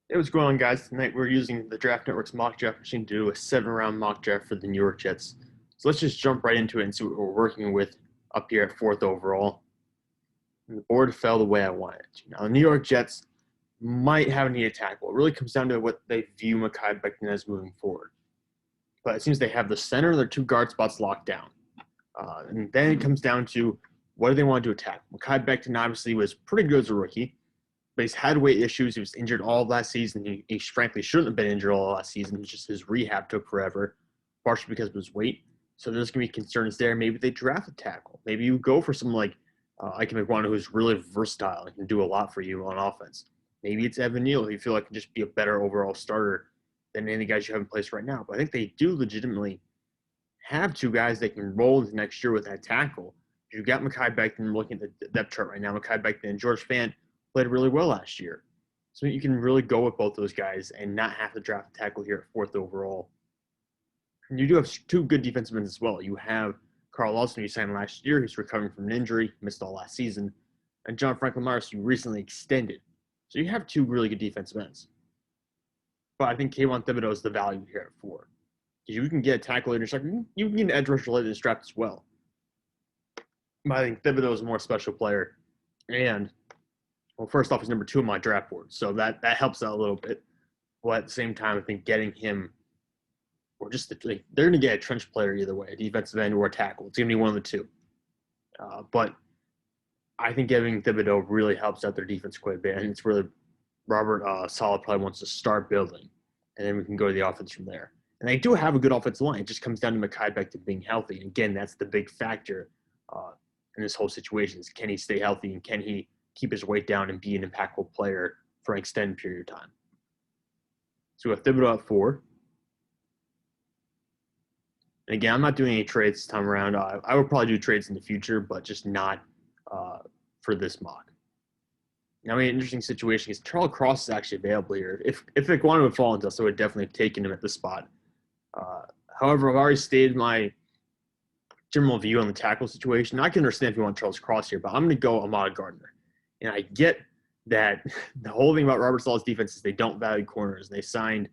Hey, what's going on, guys? Tonight we're using the Draft Network's mock draft machine to do a 7-round mock draft for the New York Jets. So let's just jump right into it and see what we're working with up here at fourth overall. And the board fell the way I wanted it to. Now, the New York Jets might have a need to tackle. It really comes down to what they view Mekhi Becton as moving forward. But it seems they have the center and their two guard spots locked down. And then it comes down to what do they want to do attack? Mekhi Becton obviously was pretty good as a rookie, but he's had weight issues. He was injured all of last season. He frankly shouldn't have been injured all last season. It's just his rehab took forever, partially because of his weight. So there's going to be concerns there. Maybe they draft a tackle. Maybe you go for someone like Ike McWan, who's really versatile and can do a lot for you on offense. Maybe it's Evan Neal, who you feel like can just be a better overall starter than any of the guys you have in place right now. But I think they do legitimately have two guys that can roll into next year with that tackle. You've got Mekhi Becton looking at the depth chart right now. Mekhi Becton and George Fant played really well last year. So you can really go with both those guys and not have to draft a tackle here at fourth overall. And you do have two good defensive ends as well. You have Carl Lawson, who signed last year, who's recovering from an injury, missed all last season, and John Franklin Myers, who recently extended. So you have two really good defensive ends. But I think Kayvon Thibodeau is the value here at four. Because you can get a tackle later, you can get an edge rusher later in this draft as well. But I think Thibodeau is a more special player. And well, first off, he's number 2 on my draft board, so that helps out a little bit. But at the same time, I think getting him, or just they're going to get a trench player either way, a defensive end or a tackle. It's going to be one of the two. But I think getting Thibodeau really helps out their defense quite a bit, and it's really Robert Saleh probably wants to start building, and then we can go to the offense from there. And they do have a good offensive line. It just comes down to Mekhi Becton being healthy. And again, that's the big factor in this whole situation is can he stay healthy and can he keep his weight down and be an impactful player for an extended period of time. So we have Thibodeau at 4. And again, I'm not doing any trades this time around. I will probably do trades in the future, but just not for this mock. Now, an interesting situation is Charles Cross is actually available here. If Iquanu would fall into us, I would definitely have taken him at the spot. However, I've already stated my general view on the tackle situation. I can understand if you want Charles Cross here, but I'm going to go Ahmad Gardner. And I get that the whole thing about Robert Saleh's defense is they don't value corners. They signed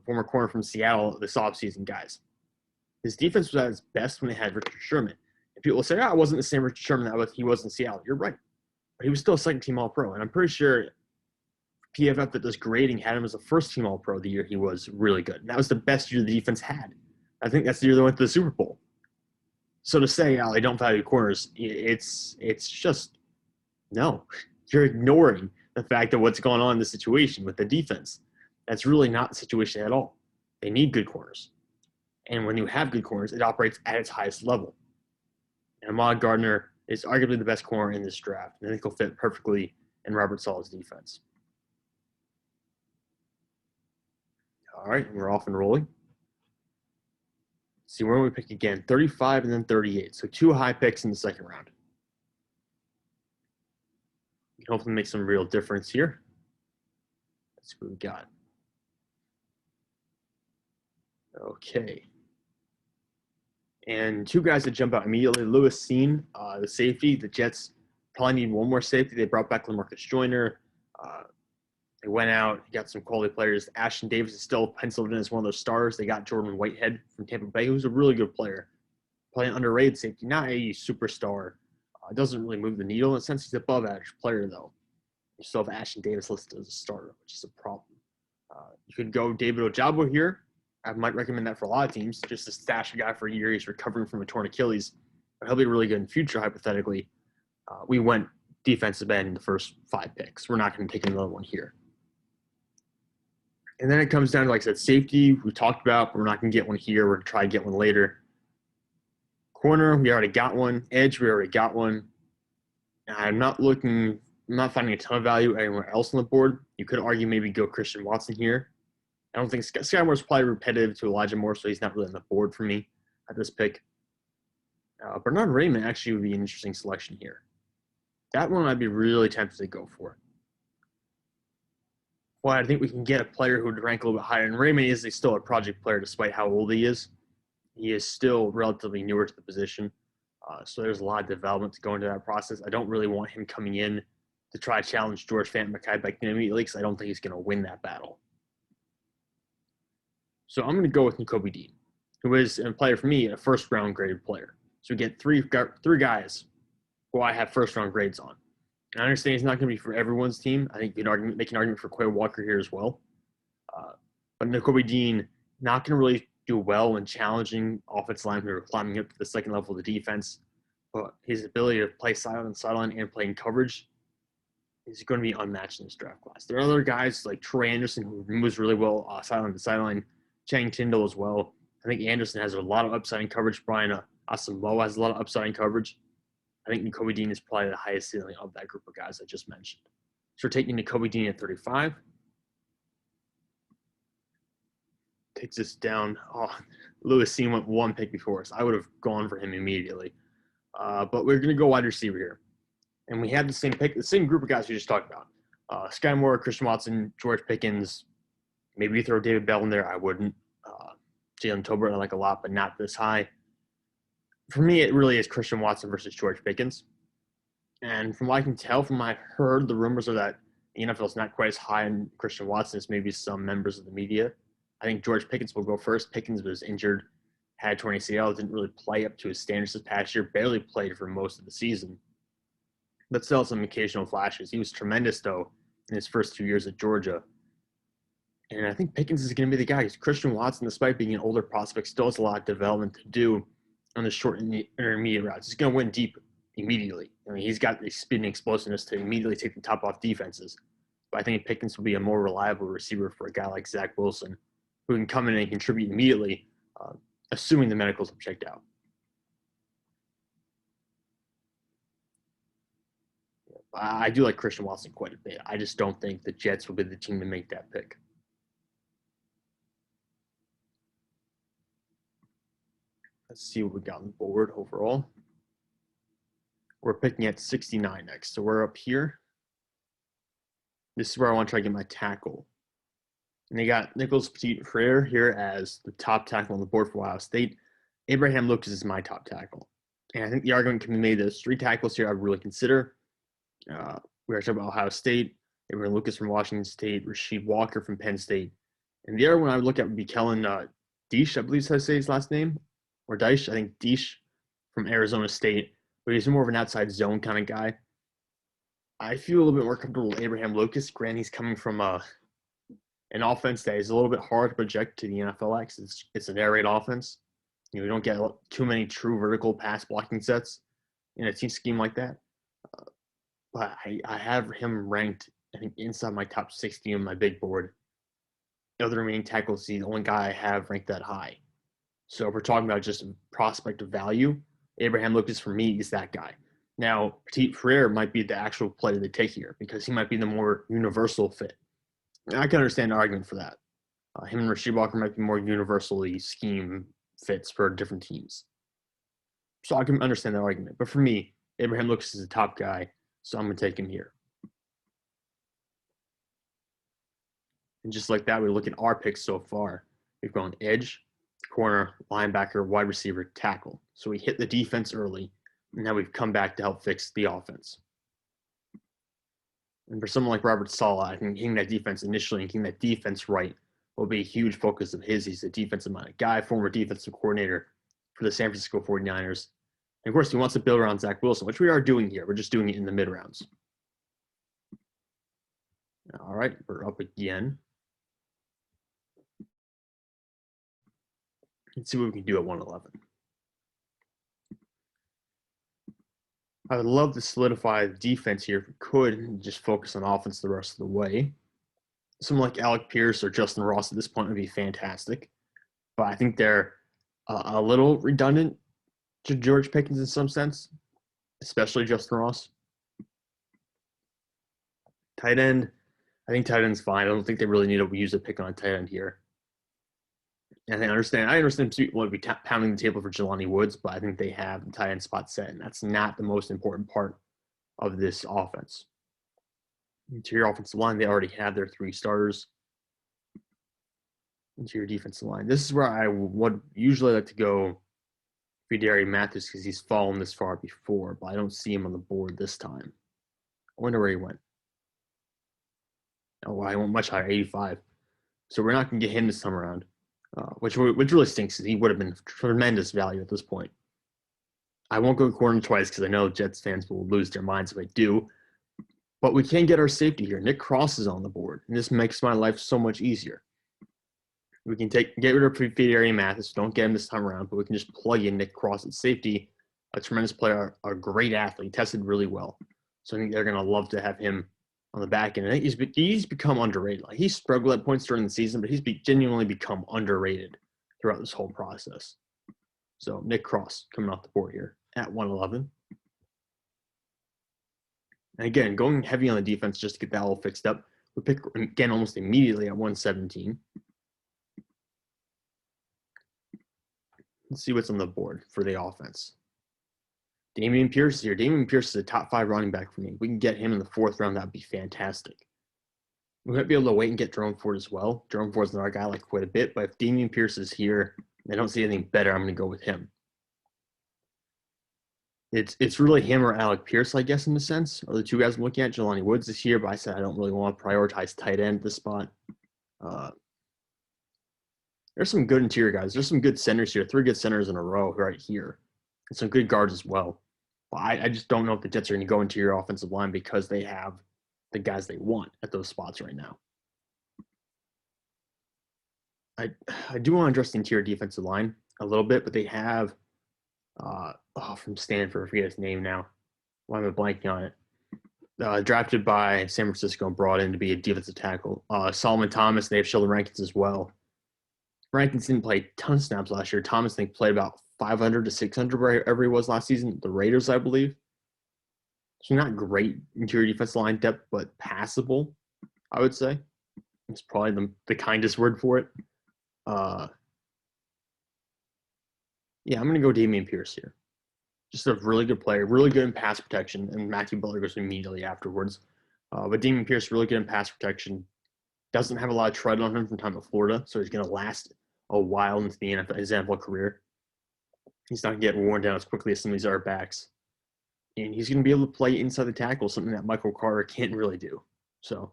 former corner from Seattle this offseason, guys. His defense was at its best when they had Richard Sherman. And people will say, it wasn't the same Richard Sherman that he was in Seattle. You're right. But he was still a second-team All-Pro. And I'm pretty sure PFF that does grading had him as a first-team All-Pro the year he was really good. And that was the best year the defense had. I think that's the year they went to the Super Bowl. So to say, they don't value corners, it's just no. You're ignoring the fact of what's going on in the situation with the defense. That's really not the situation at all. They need good corners. And when you have good corners, it operates at its highest level. And Ahmad Gardner is arguably the best corner in this draft. And I think he'll fit perfectly in Robert Saleh's defense. All right, we're off and rolling. Let's see, where we pick again? 35 and then 38. So 2 high picks in the second round. We can hopefully make some real difference here. Let's see what we got. Okay. And 2 guys that jump out immediately. Lewis Cine, the safety. The Jets probably need one more safety. They brought back LaMarcus Joyner. They went out, got some quality players. Ashton Davis is still penciled in as one of those stars. They got Jordan Whitehead from Tampa Bay, who's a really good player. Probably an underrated safety, not a superstar. Doesn't really move the needle in a sense. He's above average player, though. You still have Ashton Davis listed as a starter, which is a problem. You could go David Ojabo here. I might recommend that for a lot of teams. Just to stash a guy for a year. He's recovering from a torn Achilles. But he'll be really good in the future, hypothetically. We went defensive end in the first 5 picks. We're not going to take another one here. And then it comes down to, like I said, safety. We talked about, but we're not going to get one here. We're going to try to get one later. Corner, we already got one. Edge, we already got one. I'm not finding a ton of value anywhere else on the board. You could argue maybe go Christian Watson here. I don't think Sky Moore's probably repetitive to Elijah Moore, so he's not really on the board for me at this pick. Bernard Raymond actually would be an interesting selection here. That one I'd be really tempted to go for. Well, I think we can get a player who would rank a little bit higher. And Raymond is still a project player despite how old he is. He is still relatively newer to the position. So there's a lot of development to go into that process. I don't really want him coming in to try to challenge George Fant-McKay back immediately because I don't think he's going to win that battle. So I'm going to go with Nakobe Dean, who is a player for me, a first-round graded player. So we get three guys who I have first-round grades on. And I understand he's not going to be for everyone's team. I think they can argue for Quay Walker here as well. But Nakobe Dean not going to really do well in challenging offensive linemen who are climbing up to the second level of the defense. But his ability to play sideline and play in coverage is going to be unmatched in this draft class. There are other guys like Troy Anderson who moves really well sideline to sideline. Chang Tyndall as well. I think Anderson has a lot of upside in coverage. Brian Asamoah has a lot of upside in coverage. I think Nakobe Dean is probably the highest ceiling of that group of guys I just mentioned. So we're taking Nakobe Dean at 35. Takes us down. Oh, Lewis Seen went one pick before us. I would have gone for him immediately. But we're going to go wide receiver here. And we have the same pick, the same group of guys we just talked about. Sky Moore, Christian Watson, George Pickens. Maybe you throw David Bell in there. I wouldn't. Jalen Tolbert I like a lot, but not this high. For me, it really is Christian Watson versus George Pickens. And from what I can tell, from what I've heard, the rumors are that the NFL is not quite as high on Christian Watson as maybe some members of the media. I think George Pickens will go first. Pickens was injured, had torn ACL, didn't really play up to his standards this past year, barely played for most of the season. But still some occasional flashes. He was tremendous, though, in his first 2 years at Georgia. And I think Pickens is going to be the guy. Christian Watson, despite being an older prospect, still has a lot of development to do on the short and intermediate routes. He's going to win deep immediately. I mean, he's got the speed and explosiveness to immediately take the top off defenses. But I think Pickens will be a more reliable receiver for a guy like Zach Wilson, who can come in and contribute immediately, assuming the medicals have checked out. I do like Christian Watson quite a bit. I just don't think the Jets will be the team to make that pick. Let's see what we got on the board overall. We're picking at 69 next. So we're up here. This is where I want to try to get my tackle. And they got Nicholas Petit-Frere here as the top tackle on the board for Ohio State. Abraham Lucas is my top tackle. And I think the argument can be made there's three tackles here I would really consider. We are talking about Ohio State, Abraham Lucas from Washington State, Rasheed Walker from Penn State. And the other one I would look at would be Kellen Diesch, I believe is how to say his last name. Or Deich, I think Diesch from Arizona State. But he's more of an outside zone kind of guy. I feel a little bit more comfortable with Abraham Lucas. Granted, he's coming from an offense that is a little bit hard to project to the NFL X. It's an air raid offense. You know, we don't get too many true vertical pass blocking sets in a team scheme like that. But I have him ranked, I think, inside my top 60 on my big board. The other remaining tackles, he's the only guy I have ranked that high. So if we're talking about just a prospect of value, Abraham Lucas for me is that guy. Now, Petit-Frere might be the actual player they take here because he might be the more universal fit. And I can understand the argument for that. Him and Rasheed Walker might be more universally scheme fits for different teams. So I can understand that argument. But for me, Abraham Lucas is the top guy, so I'm going to take him here. And just like that, we look at our picks so far. We've gone edge, corner, linebacker, wide receiver, tackle. So we hit the defense early, and now we've come back to help fix the offense. And for someone like Robert Saleh, I think hitting that defense initially and getting that defense right will be a huge focus of his. He's a defensive-minded guy, former defensive coordinator for the San Francisco 49ers. And, of course, he wants to build around Zach Wilson, which we are doing here. We're just doing it in the mid-rounds. All right, we're up again. Let's see what we can do at 111. I would love to solidify the defense here if we could and just focus on offense the rest of the way. Someone like Alec Pierce or Justin Ross at this point would be fantastic. But I think they're a little redundant to George Pickens in some sense, especially Justin Ross. Tight end, I think tight end's fine. I don't think they really need to use a pick on a tight end here. And I understand people would be pounding the table for Jelani Woods, but I think they have the tight end spot set, and that's not the most important part of this offense. Interior offensive line, they already have their three starters. Interior defensive line. This is where I would usually like to go Fidari Mathis because he's fallen this far before, but I don't see him on the board this time. I wonder where he went. Oh, I went much higher, 85. So we're not going to get him this time around, which really stinks because he would have been tremendous value at this point. I won't go corner twice because I know Jets fans will lose their minds if I do. But we can get our safety here. Nick Cross is on the board, and this makes my life so much easier. We can get rid of Federico Mathis. Don't get him this time around, but we can just plug in Nick Cross at safety. A tremendous player, a great athlete, tested really well. So I think they're going to love to have him on the back end. I think he's become underrated. Like, he struggled at points during the season, but he's genuinely become underrated throughout this whole process. So Nick Cross coming off the board here at 111. And again, going heavy on the defense just to get that all fixed up. We pick again almost immediately at 117. Let's see what's on the board for the offense. Dameon Pierce is here. Dameon Pierce is a top 5 running back for me. If we can get him in the 4th round, that'd be fantastic. We might be able to wait and get Jerome Ford as well. Jerome Ford's another guy I like quite a bit, but if Dameon Pierce is here and I don't see anything better, I'm going to go with him. It's really him or Alec Pierce, I guess, in a sense, are the two guys I'm looking at. Jelani Woods is here, but I said I don't really want to prioritize tight end at this spot. There's some good interior guys. There's some good centers here. 3 good centers in a row right here. And some good guards as well. But I just don't know if the Jets are going to go into your offensive line because they have the guys they want at those spots right now. I do want to address the interior defensive line a little bit, but they have from Stanford, I forget his name now. Why am I blanking on it? Drafted by San Francisco and brought in to be a defensive tackle. Solomon Thomas, they have Sheldon Rankins as well. Rankins didn't play a ton of snaps last year. Thomas, I think, played about 500 to 600 wherever he was last season. The Raiders, I believe. So not great interior defensive line depth, but passable, I would say. It's probably the kindest word for it. Yeah, I'm going to go Dameon Pierce here. Just a really good player, really good in pass protection, and Matthew Butler goes immediately afterwards. But Dameon Pierce, really good in pass protection. Doesn't have a lot of tread on him from time at Florida, so he's going to last a while into his NFL career. He's not going to get worn down as quickly as some of these other backs. And he's going to be able to play inside the tackle, something that Michael Carter can't really do. So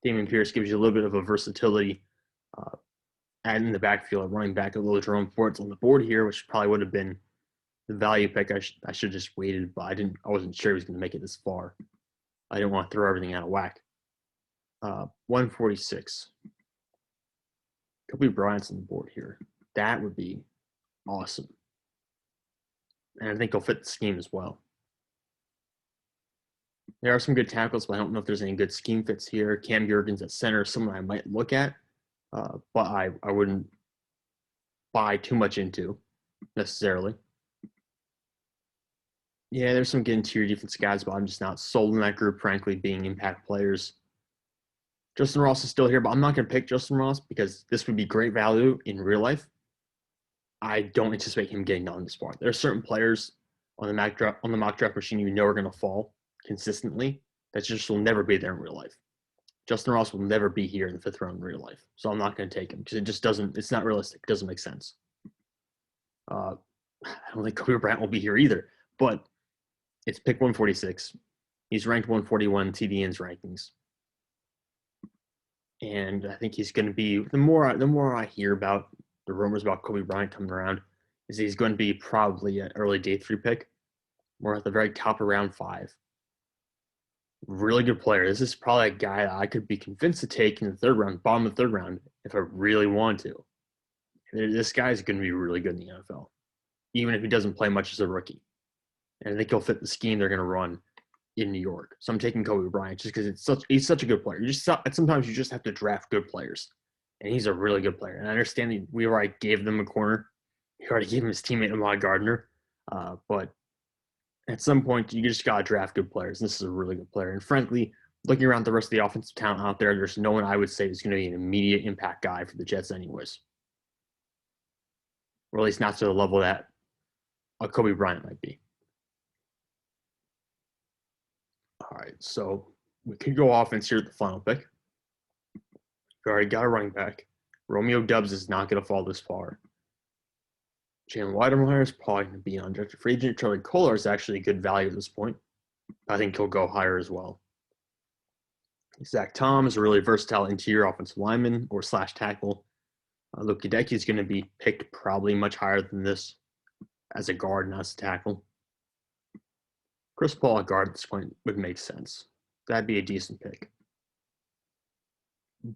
Dameon Pierce gives you a little bit of a versatility in the backfield, running back a little Jerome Ford's on the board here, which probably would have been the value pick. I should have just waited, but I wasn't sure he was going to make it this far. I didn't want to throw everything out of whack. 146. Kobe Bryant's on the board here. That would be awesome. And I think he'll fit the scheme as well. There are some good tackles, but I don't know if there's any good scheme fits here. Cam Jurgens at center, someone I might look at, but I wouldn't buy too much into necessarily. Yeah, there's some good interior defense guys, but I'm just not sold in that group, frankly, being impact players. Justin Ross is still here, but I'm not going to pick Justin Ross because this would be great value in real life. I don't anticipate him getting on this spot. There are certain players on the mock draft machine you know are going to fall consistently that just will never be there in real life. Justin Ross will never be here in the 5th round in real life, so I'm not going to take him because it just doesn't. It's not realistic. It doesn't make sense. I don't think Kobe Bryant will be here either, but it's pick 146. He's ranked 141 TDN's rankings. And I think he's going to be, the more I hear about the rumors about Kobe Bryant coming around, is he's going to be probably an early day 3 pick. We're at the very top of round 5. Really good player. This is probably a guy that I could be convinced to take in the 3rd round, bottom of the 3rd round, if I really want to. This guy is going to be really good in the NFL, even if he doesn't play much as a rookie. And I think he'll fit the scheme they're going to run in New York. So I'm taking Kobe Bryant just because he's such a good player. Sometimes you just have to draft good players, and he's a really good player. And I understand that we already gave them a corner. We already gave him his teammate Ahmad Gardner, but at some point you just got to draft good players. And this is a really good player. And frankly, looking around the rest of the offensive talent out there, there's no one I would say is going to be an immediate impact guy for the Jets anyways. Or at least not to the level that a Kobe Bryant might be. All right, so we could go offense here at the final pick. We already got a running back. Romeo Doubs is not going to fall this far. Jalen Weidemeyer is probably going to be an undrafted free agent. Charlie Kolar is actually a good value at this point. I think he'll go higher as well. Zach Tom is a really versatile interior offensive lineman or slash tackle. Luke Hideki is going to be picked probably much higher than this as a guard, not as a tackle. Chris Paul at guard at this point would make sense. That'd be a decent pick.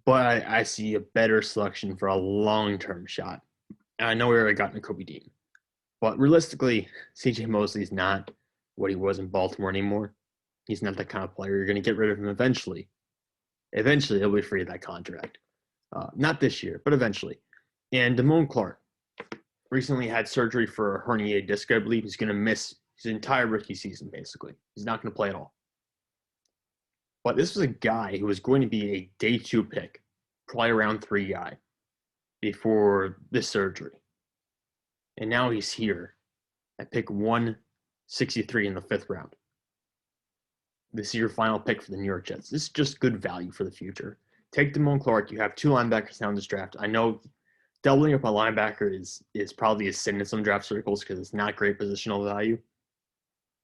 But I see a better selection for a long-term shot. And I know we already got Nakobe Dean. But realistically, CJ Mosley's not what he was in Baltimore anymore. He's not that kind of player. You're going to get rid of him eventually. Eventually, he'll be free of that contract. Not this year, but eventually. And Damone Clark recently had surgery for a herniated disc, I believe. He's going to miss his entire rookie season, basically. He's not going to play at all. But this was a guy who was going to be a day 2 pick, probably around 3 guy, before this surgery. And now he's here at pick 163 in the 5th round. This is your final pick for the New York Jets. This is just good value for the future. Take Damone Clark. You have 2 linebackers now in this draft. I know doubling up a linebacker is probably a sin in some draft circles because it's not great positional value.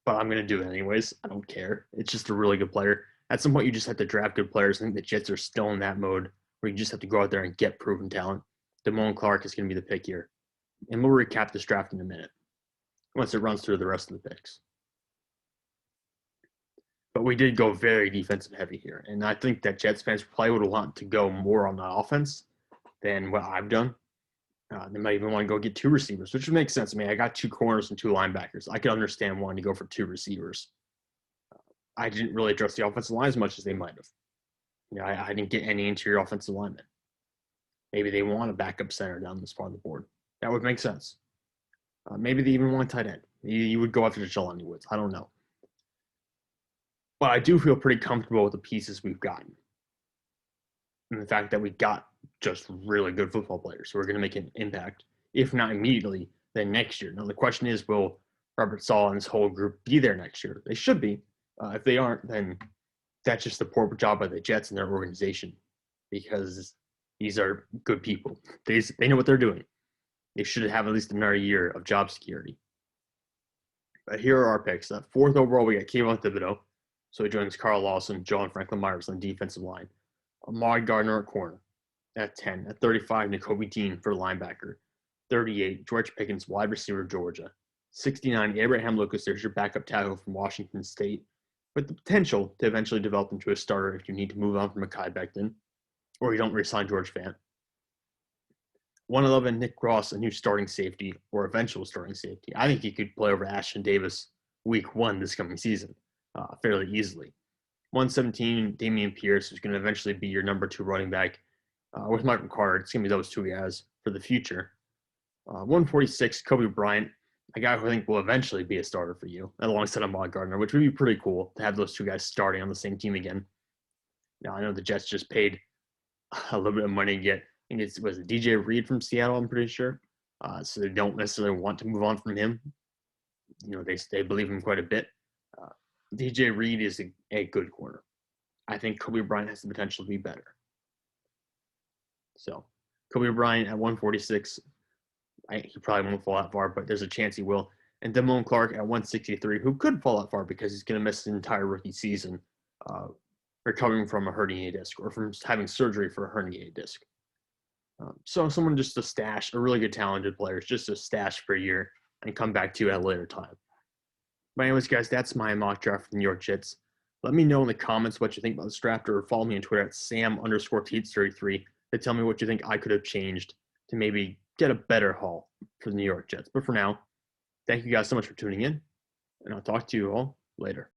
But I'm going to do it anyways. I don't care. It's just a really good player. At some point, you just have to draft good players. I think the Jets are still in that mode where you just have to go out there and get proven talent. Damone Clark is going to be the pick here. And we'll recap this draft in a minute once it runs through the rest of the picks. But we did go very defensive heavy here. And I think that Jets fans probably would want to go more on the offense than what I've done. They might even want to go get 2 receivers, which would make sense. I mean, I got 2 corners and 2 linebackers. I could understand wanting to go for 2 receivers. I didn't really address the offensive line as much as they might have. You know, I didn't get any interior offensive linemen. Maybe they want a backup center down this part of the board. That would make sense. Maybe they even want a tight end. You would go after Jelani Woods. I don't know. But I do feel pretty comfortable with the pieces we've gotten. And the fact that we got just really good football players who are going to make an impact, if not immediately, then next year. Now, the question is, will Robert Saleh and his whole group be there next year? They should be. If they aren't, then that's just a poor job by the Jets and their organization because these are good people. They know what they're doing. They should have at least another year of job security. But here are our picks. 4th overall, we got Kayvon Thibodeau. So he joins Carl Lawson, Joe, and Franklin Myers on the defensive line. Amari Gardner at corner at 10. At 35, Nakobe Dean for linebacker. 38, George Pickens, wide receiver, Georgia. 69, Abraham Lucas, there's your backup tackle from Washington State, with the potential to eventually develop into a starter if you need to move on from Mekhi Becton, or you don't re-sign George Fant. 111, Nick Ross, a new starting safety, or eventual starting safety. I think he could play over Ashton Davis week 1 this coming season fairly easily. 117, Damian Pierce, who's going to eventually be your number 2 running back. With Michael Carter, it's going to be those 2 guys for the future. 146, Kobe Bryant, a guy who I think will eventually be a starter for you, alongside Ahmad Gardner, which would be pretty cool to have those 2 guys starting on the same team again. Now, I know the Jets just paid a little bit of money to get, I think it was DJ Reed from Seattle, I'm pretty sure. So they don't necessarily want to move on from him. You know, they believe him quite a bit. DJ Reed is a good corner. I think Kobe Bryant has the potential to be better. So, Kobe Bryant at 146, he probably won't fall that far, but there's a chance he will. And Damone Clark at 163, who could fall that far because he's going to miss his entire rookie season recovering from a herniated disc or from having surgery for a herniated disc. So someone just to stash, a really good talented player, just a stash for a year and come back to at a later time. But anyways, guys, that's my mock draft for the New York Jets. Let me know in the comments what you think about this draft, or follow me on Twitter at Sam_Teats33 to tell me what you think I could have changed to maybe get a better haul for the New York Jets. But for now, thank you guys so much for tuning in, and I'll talk to you all later.